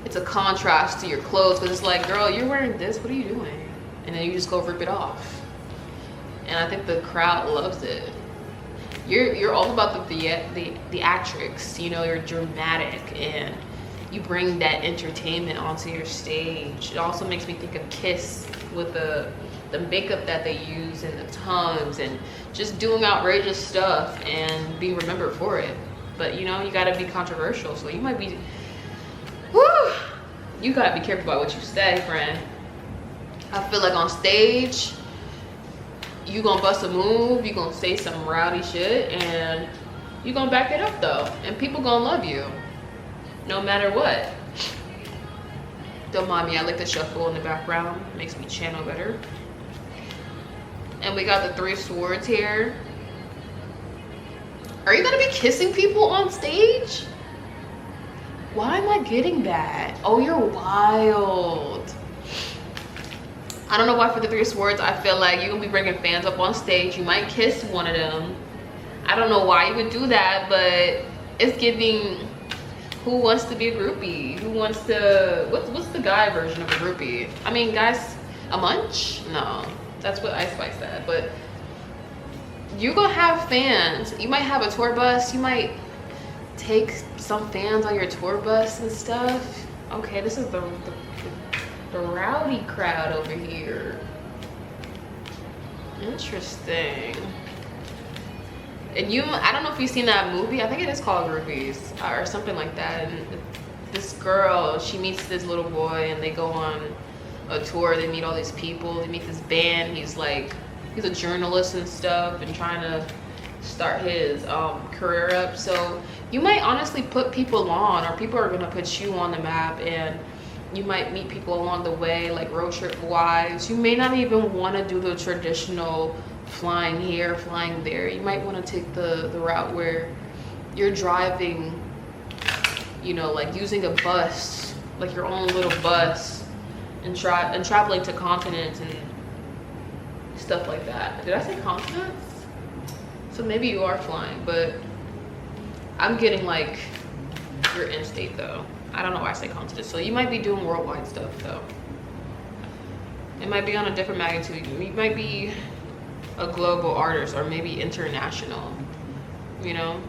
A: it's a contrast to your clothes, because it's like, girl, you're wearing this, what are you doing? And then you just go rip it off. And I think the crowd loves it. You're all about the theatrics, you know, you're dramatic, and you bring that entertainment onto your stage. It also makes me think of Kiss with the makeup that they use and the tongues and just doing outrageous stuff and being remembered for it. But you know, you gotta be controversial, so you might be, whoo, you gotta be careful about what you say, friend. I feel like on stage, you gonna bust a move, you gonna say some rowdy shit, and you gonna back it up though, and people gonna love you no matter what. Don't mind me, I like the shuffle in the background, it makes me channel better. And we got the 3 swords here. Are you gonna be kissing people on stage? Why am I getting that? Oh, you're wild. I don't know why for the 3 swords, I feel like you're gonna be bringing fans up on stage. You might kiss one of them. I don't know why you would do that, but it's giving, who wants to be a groupie? Who wants to, what's the guy version of a groupie? I mean, guys, a munch? No. That's what Ice Spice said. But you're gonna have fans. You might have a tour bus. You might take some fans on your tour bus and stuff. Okay, this is the rowdy crowd over here. Interesting. And I don't know if you've seen that movie. I think it is called Groupies or something like that. And this girl, she meets this little boy, and they go on a tour. They meet all these people. They meet this band. He's a journalist and stuff, and trying to start his career up. So you might honestly put people on, or people are gonna put you on the map, and you might meet people along the way, like road trip wise. You may not even want to do the traditional flying here, flying there. You might want to take the route where you're driving, you know, like using a bus, like your own little bus, and traveling to continents and stuff like that. Did I say continents? So maybe you are flying, but I'm getting like your in state though. I don't know why I say continents. So you might be doing worldwide stuff though. It might be on a different magnitude. You might be a global artist, or maybe international, you know?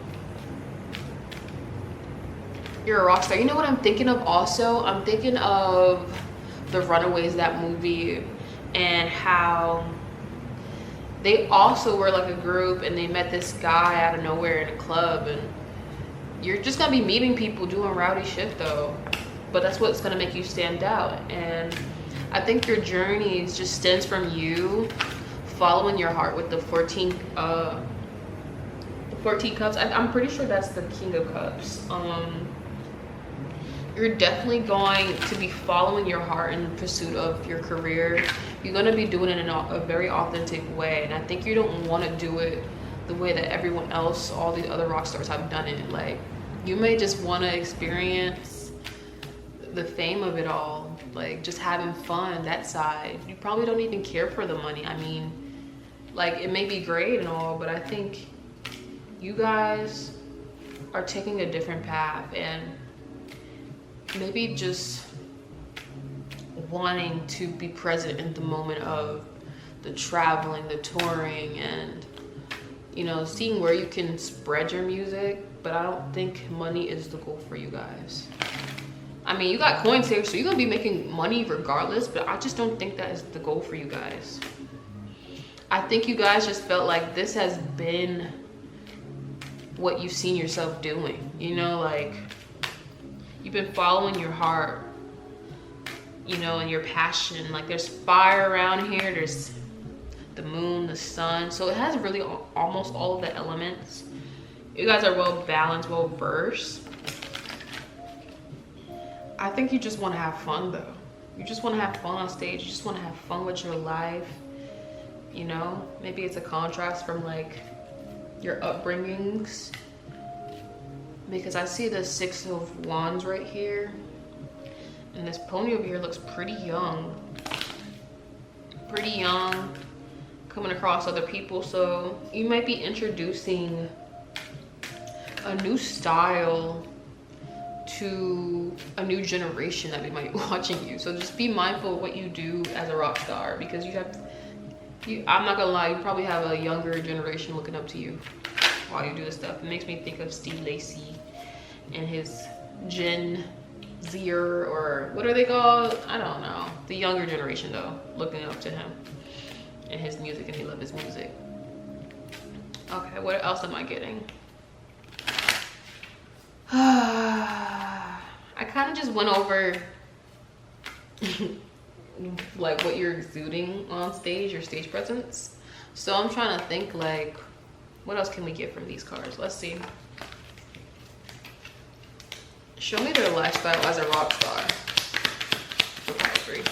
A: You're a rock star. You know what I'm thinking of also? I'm thinking of The Runaways, that movie, and how they also were like a group, and they met this guy out of nowhere in a club, and you're just gonna be meeting people doing rowdy shit though, but that's what's gonna make you stand out. And I think your journey just stems from you following your heart with the 14 cups. I'm pretty sure that's the King of Cups. You're definitely going to be following your heart in pursuit of your career. You're going to be doing it in a very authentic way, and I think you don't want to do it the way that everyone else, all these other rock stars, have done it. Like, you may just want to experience the fame of it all, like just having fun, that side. You probably don't even care for the money. I mean, like, it may be great and all, but I think you guys are taking a different path and maybe just wanting to be present in the moment of the traveling, the touring, and you know, seeing where you can spread your music. But I don't think money is the goal for you guys. I mean, you got coins here, so you're gonna be making money regardless, but I just don't think that is the goal for you guys. I think you guys just felt like this has been what you've seen yourself doing, you know, like you've been following your heart, you know, and your passion. Like there's fire around here, there's the moon, the sun, so it has really almost all of the elements. You guys are well balanced, well versed. I think you just want to have fun though. You just want to have fun on stage. You just want to have fun with your life, you know. Maybe it's a contrast from like your upbringings, because I see the 6 of Wands right here, and this pony over here looks pretty young, coming across other people. So you might be introducing a new style to a new generation that might be watching you. So just be mindful of what you do as a rock star, because I'm not gonna lie, you probably have a younger generation looking up to you while you do this stuff. It makes me think of Steve Lacy and his Gen Zer, or what are they called? I don't know. The younger generation though, looking up to him and his music, and they love his music. Okay, what else am I getting? I kind of just went over like what you're exuding on stage, your stage presence. So I'm trying to think like, what else can we get from these cards? Let's see. Show me their lifestyle as a rock star. For pile 3.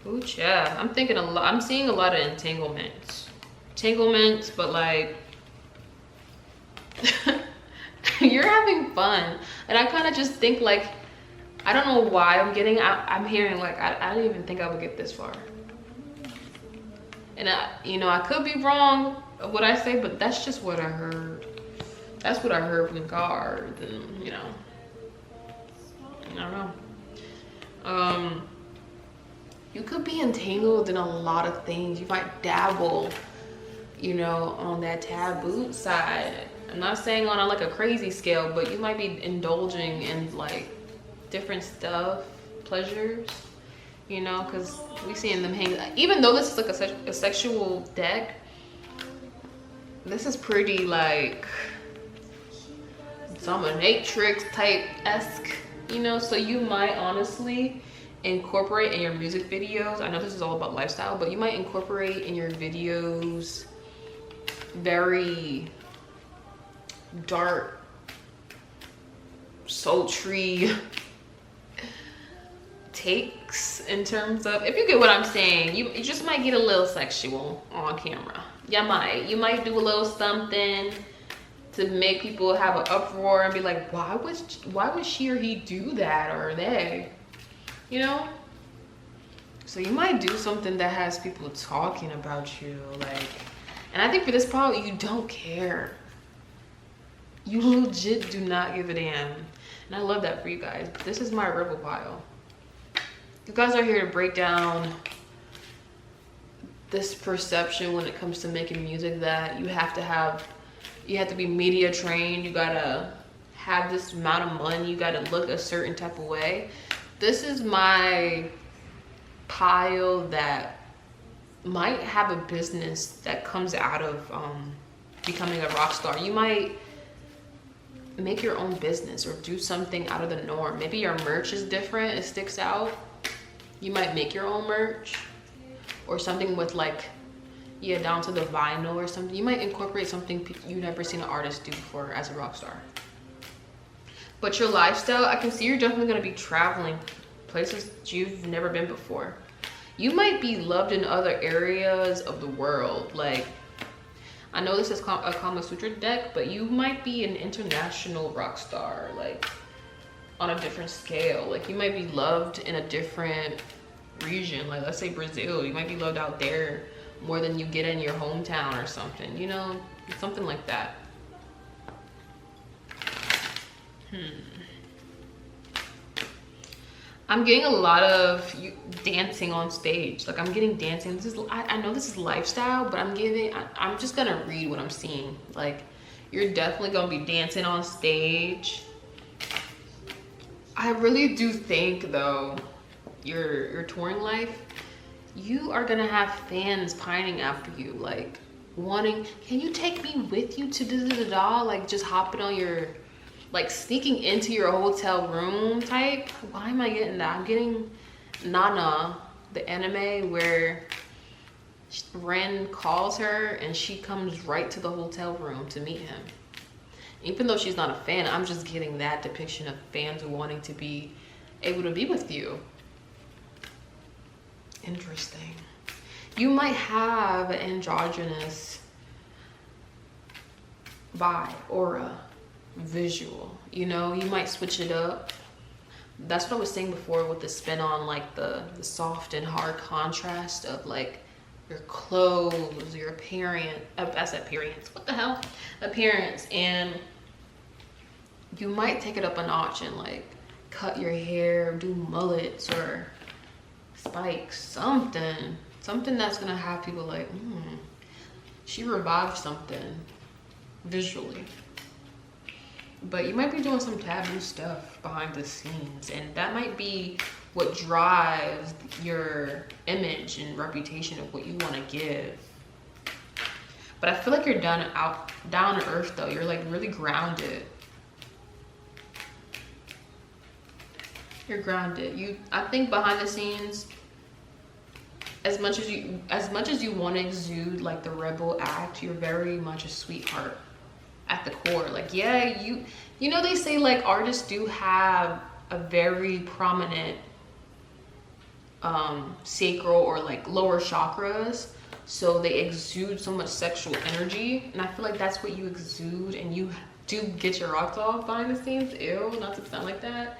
A: Ooh, yeah. I'm thinking a lot. I'm seeing a lot of entanglements, but like you're having fun, and I kind of just think like, I don't know why I'm hearing like I didn't even think I would get this far, and you know, I could be wrong of what I say, but that's just what I heard. That's what I heard from the cards, and you know, I don't know. You could be entangled in a lot of things. You might dabble, you know, on that taboo side. I'm not saying on like a crazy scale, but you might be indulging in like different stuff, pleasures, you know, because we seeing them hang. Even though this is like a sexual deck, this is pretty like dominatrix type-esque, you know. So you might honestly incorporate in your music videos, I know this is all about lifestyle, but you might incorporate in your videos very dark, sultry takes, in terms of, if you get what I'm saying, you just might get a little sexual on camera. You might do a little something to make people have an uproar and be like, why would she or he do that, or they, you know? So you might do something that has people talking about you, like, and I think for this pile, you don't care. You legit do not give a damn. And I love that for you guys. This is my rebel pile. You guys are here to break down this perception when it comes to making music, that you have to be media trained, you gotta have this amount of money, you gotta look a certain type of way. This is my pile that might have a business that comes out of becoming a rock star. You might make your own business or do something out of the norm. Maybe your merch is different, it sticks out. You might make your own merch, or something with like, yeah, down to the vinyl or something. You might incorporate something you've never seen an artist do before as a rock star. But your lifestyle, I can see you're definitely going to be traveling places you've never been before. You might be loved in other areas of the world. Like, I know this is a Kama Sutra deck, but you might be an international rock star, like on a different scale. Like, you might be loved in a different region, like let's say Brazil. You might be loved out there more than you get in your hometown or something, you know, something like that. I'm getting a lot of you dancing on stage. Like I'm getting dancing. This is I know this is lifestyle, but I'm just gonna read what I'm seeing. Like you're definitely gonna be dancing on stage. I really do think though, your touring life, you are gonna have fans pining after you, like wanting, can you take me with you to da-da-da-da? Like just hopping on your, like sneaking into your hotel room type. Why am I getting that? I'm getting Nana, the anime where Ren calls her and she comes right to the hotel room to meet him. Even though she's not a fan, I'm just getting that depiction of fans wanting to be able to be with you. Interesting. You might have an androgynous vibe, aura, visual, you know, you might switch it up. That's what I was saying before with the spin on like the soft and hard contrast of like your clothes, your appearance, what the hell? Appearance. And you might take it up a notch and like cut your hair, do mullets or spikes, something that's gonna have people like, she revived something visually. But you might be doing some taboo stuff behind the scenes, and that might be what drives your image and reputation of what you want to give. But I feel like you're down to earth though. You're like really grounded. You're grounded. I think behind the scenes, as much as you want to exude like the rebel act, you're very much a sweetheart at the core. Like, yeah, you know, they say like artists do have a very prominent sacral or like lower chakras, so they exude so much sexual energy, and I feel like that's what you exude, and you do get your rocks off behind the scenes. Ew, not to sound like that,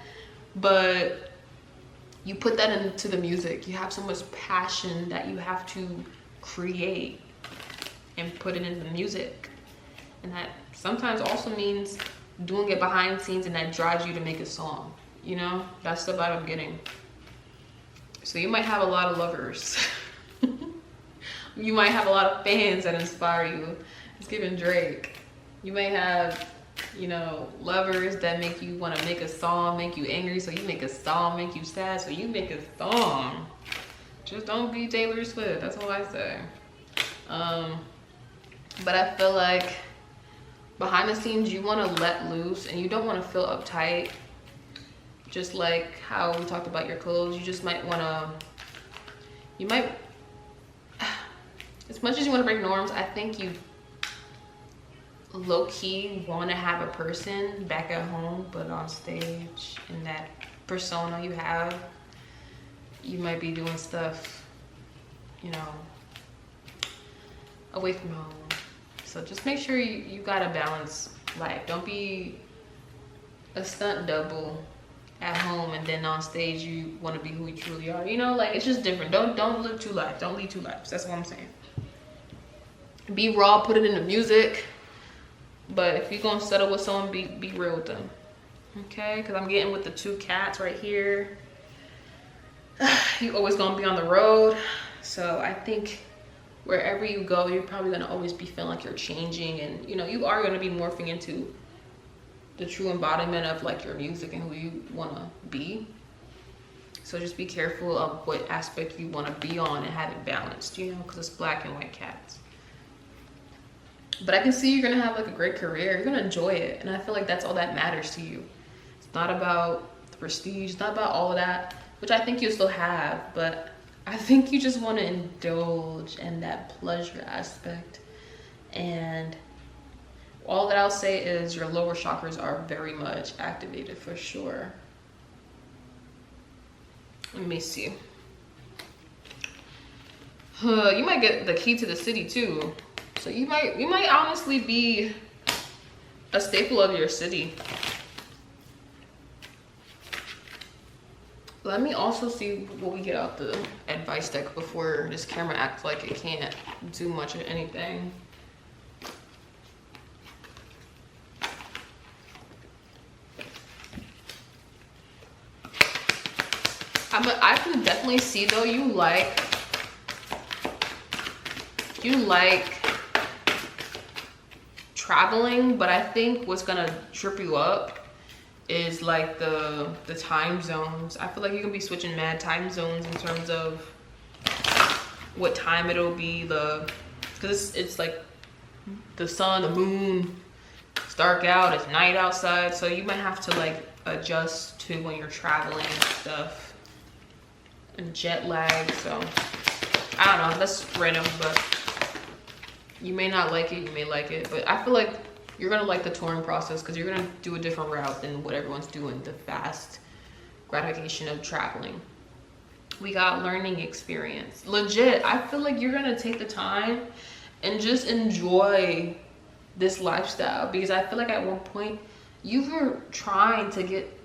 A: but you put that into the music. You have so much passion that you have to create and put it in the music. And that sometimes also means doing it behind the scenes, and that drives you to make a song. You know, that's the vibe I'm getting. So you might have a lot of lovers. You might have a lot of fans that inspire you. It's giving Drake. You may have, you know, lovers that make you want to make a song, make you angry, so you make a song, make you sad, so you make a song. Just don't be Taylor Swift, that's all I say. But I feel like behind the scenes, you want to let loose, and you don't want to feel uptight. Just like how we talked about your clothes, you just might want to, as much as you want to break norms, I think you low-key want to have a person back at home, but on stage, in that persona you have, you might be doing stuff, you know, away from home. So just make sure you got a balanced life. Don't be a stunt double at home and then on stage you want to be who you truly are. You know, like, it's just different. Don't live two lives. Don't lead two lives. That's what I'm saying. Be raw, put it in the music. But if you're gonna settle with someone, be real with them. Okay? Because I'm getting with the two cats right here. You always gonna be on the road. So I think wherever you go, you're probably gonna always be feeling like you're changing, and you know, you are gonna be morphing into the true embodiment of like your music and who you wanna be. So just be careful of what aspect you wanna be on and have it balanced, you know, because it's black and white cats. But I can see you're gonna have like a great career. You're gonna enjoy it, and I feel like that's all that matters to you. It's not about the prestige, it's not about all of that, which I think you still have, but I think you just want to indulge in that pleasure aspect. And all that I'll say is your lower chakras are very much activated for sure. Let me see. You might get the key to the city too. So you might honestly be a staple of your city. Let me also see what we get out the advice deck before this camera acts like it can't do much of anything. I can definitely see though you like traveling, but I think what's gonna trip you up is like the time zones. I feel like you can be switching mad time zones in terms of what time it'll be, because it's like the sun, the moon, it's dark out, it's night outside, so you might have to like adjust to when you're traveling and stuff, and jet lag. So I don't know, that's random, but you may not like it, you may like it, but I feel like you're gonna like the touring process because you're gonna do a different route than what everyone's doing, the fast gratification of traveling. We got learning experience. Legit, I feel like you're gonna take the time and just enjoy this lifestyle, because I feel like at one point you were trying to get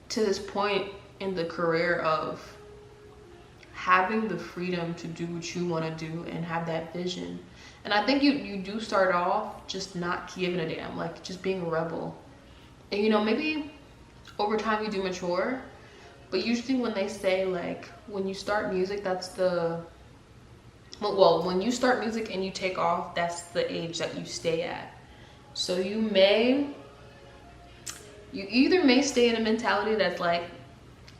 A: to this point in the career of having the freedom to do what you want to do and have that vision. And I think you do start off just not giving a damn, like just being a rebel. And you know, maybe over time you do mature, but usually when they say like when you start music, that's the, well, when you start music and you take off, that's the age that you stay at. So you either may stay in a mentality that's like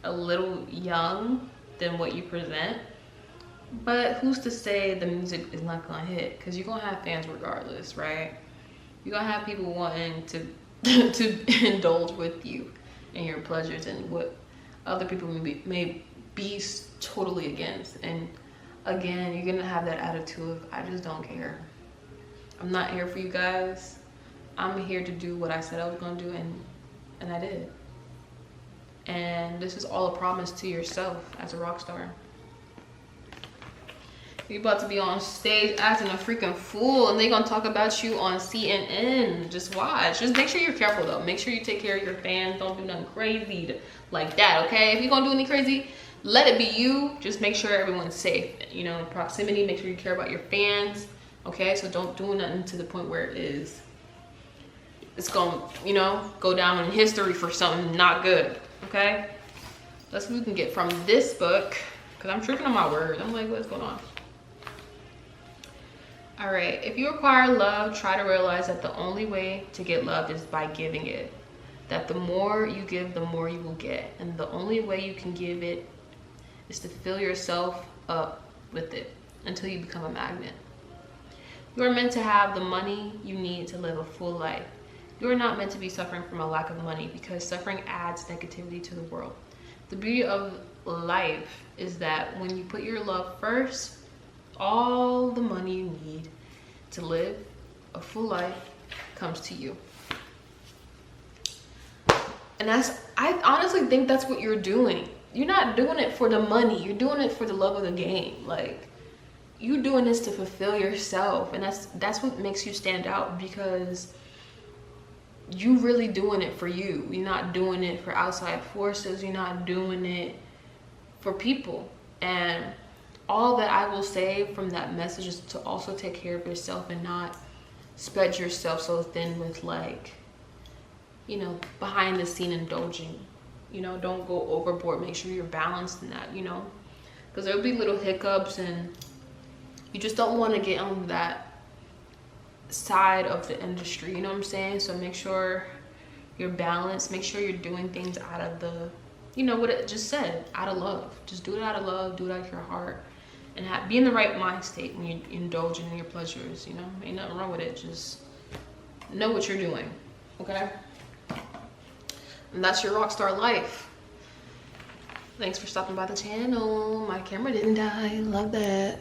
A: a little young than what you present, but who's to say the music is not gonna hit? Because you're gonna have fans regardless, right? You're gonna have people wanting to to indulge with you and your pleasures and what other people may be totally against. And again, you're gonna have that attitude of, I just don't care. I'm not here for you guys. I'm here to do what I said I was gonna do, and I did. And this is all a promise to yourself as a rock star. You're about to be on stage acting a freaking fool, and they're gonna talk about you on CNN. Just watch. Just make sure you're careful though. Make sure you take care of your fans. Don't do nothing crazy like that, okay? If you're gonna do anything crazy, let it be you. Just make sure everyone's safe. You know, proximity, make sure you care about your fans, okay? So don't do nothing to the point where it's gonna, you know, go down in history for something not good, okay? That's what we can get from this book, because I'm tripping on my words. I'm like, what's going on? All right, if you require love, try to realize that the only way to get love is by giving it. That the more you give, the more you will get. And the only way you can give it is to fill yourself up with it until you become a magnet. You are meant to have the money you need to live a full life. You are not meant to be suffering from a lack of money, because suffering adds negativity to the world. The beauty of life is that when you put your love first, all the money you need to live a full life comes to you. And I honestly think that's what you're doing. You're not doing it for the money. You're doing it for the love of the game. Like, you doing this to fulfill yourself. And that's what makes you stand out, because you really doing it for you. You're not doing it for outside forces. You're not doing it for people. And all that I will say from that message is to also take care of yourself and not spread yourself so thin with, like, you know, behind the scene indulging. You know, don't go overboard. Make sure you're balanced in that, you know, because there'll be little hiccups and you just don't want to get on that side of the industry, you know what I'm saying? So make sure you're balanced. Make sure you're doing things out of the, you know what it just said, out of love. Just do it out of love, do it out of your heart, and be in the right mind state when you're indulging in your pleasures, you know? Ain't nothing wrong with it. Just know what you're doing, okay? And that's your rockstar life. Thanks for stopping by the channel. My camera didn't die. Love that.